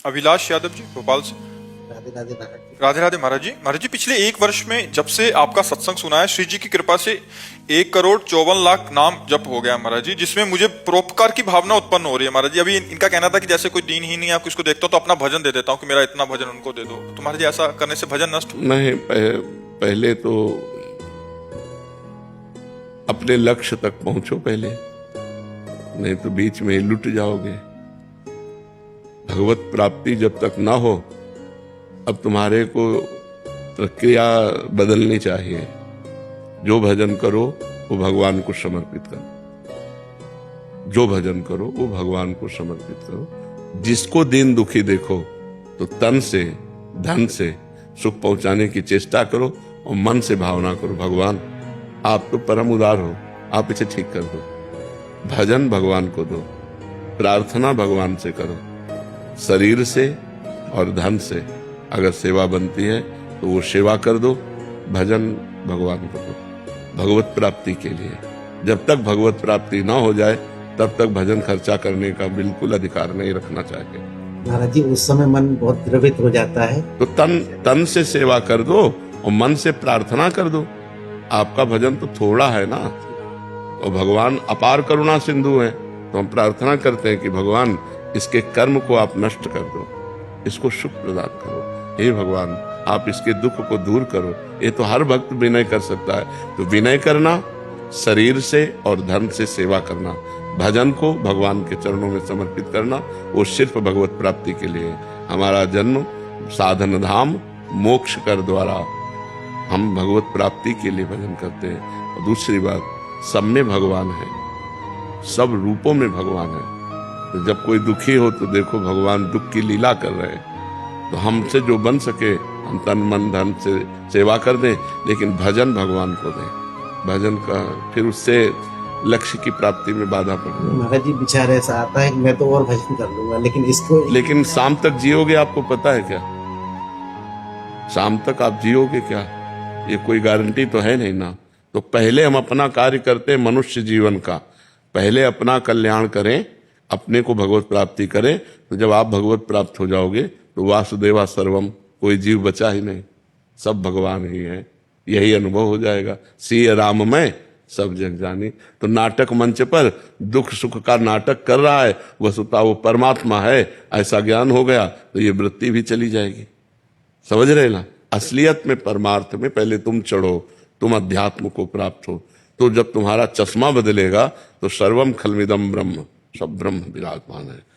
अभिलाष यादव जी, भोपाल से। राधे राधे महाराज जी। राधे राधे महाराज जी। महाराज जी, पिछले एक वर्ष में जब से आपका सत्संग सुना है, श्री जी की कृपा से 1,54,00,000 नाम जप हो गया महाराज जी, जिसमें मुझे परोपकार की भावना उत्पन्न हो रही है महाराज जी। अभी इनका कहना था कि जैसे कोई दीन ही नहीं, आप किसको देखता हूँ तो अपना भजन दे देता हूँ कि मेरा इतना भजन उनको दे दो। तो महाराज जी, ऐसा करने से भजन नष्ट? नहीं, पहले तो अपने लक्ष्य तक पहुंचो पहले, नहीं तो बीच में ही लुट जाओगे। भगवत प्राप्ति जब तक ना हो, अब तुम्हारे को प्रक्रिया बदलनी चाहिए। जो भजन करो वो भगवान को समर्पित करो, जो भजन करो वो भगवान को समर्पित करो। जिसको दीन दुखी देखो तो तन से धन से सुख पहुंचाने की चेष्टा करो और मन से भावना करो, भगवान आप तो परम उदार हो, आप इसे ठीक कर दो। भजन भगवान को दो, प्रार्थना भगवान से करो। शरीर से और धन से अगर सेवा बनती है तो वो सेवा कर दो, भजन भगवान को दो भगवत प्राप्ति के लिए। जब तक भगवत प्राप्ति ना हो जाए तब तक भजन खर्चा करने का बिल्कुल अधिकार नहीं रखना चाहिए। महाराज जी, उस समय मन बहुत द्रवित हो जाता है। तो तन से सेवा कर दो और मन से प्रार्थना कर दो। आपका भजन तो थोड़ा है ना, और भगवान अपार करुणा सिंधु है, तो हम प्रार्थना करते हैं कि भगवान इसके कर्म को आप नष्ट कर दो, इसको सुख प्रदान करो। हे भगवान, आप इसके दुख को दूर करो। ये तो हर भक्त विनय कर सकता है। तो विनय करना, शरीर से और धन से सेवा करना, भजन को भगवान के चरणों में समर्पित करना, वो सिर्फ भगवत प्राप्ति के लिए। हमारा जन्म साधन धाम मोक्ष कर द्वारा, हम भगवत प्राप्ति के लिए भजन करते हैं। और दूसरी बात, सब में भगवान है, सब रूपों में भगवान है। तो जब कोई दुखी हो तो देखो भगवान दुख की लीला कर रहे हैं। तो हमसे जो बन सके हम तन मन धन से सेवा कर दें, लेकिन भजन भगवान को दें। भजन का फिर उससे लक्ष्य की प्राप्ति में बाधा पड़ती। महाराज जी, विचार ऐसा आता है कि मैं तो और भजन कर लूंगा, लेकिन शाम तक जियोगे आपको पता है क्या? शाम तक आप जियोगे क्या, ये कोई गारंटी तो है नहीं ना। तो पहले हम अपना कार्य करते हैं मनुष्य जीवन का, पहले अपना कल्याण करें, अपने को भगवत प्राप्ति करें। तो जब आप भगवत प्राप्त हो जाओगे तो वासुदेवा सर्वम, कोई जीव बचा ही नहीं, सब भगवान ही है, यही अनुभव हो जाएगा। सिय राम में सब जग जानी। तो नाटक मंच पर दुख सुख का नाटक कर रहा है, वस्तुतः वो परमात्मा है, ऐसा ज्ञान हो गया तो ये वृत्ति भी चली जाएगी। समझ रहे ना? असलियत में परमार्थ में पहले तुम चढ़ो, तुम अध्यात्म को प्राप्त हो। तो जब तुम्हारा चश्मा बदलेगा तो सर्वम खलमिदम ब्रह्म, सब ब्रह्म विराजमान है।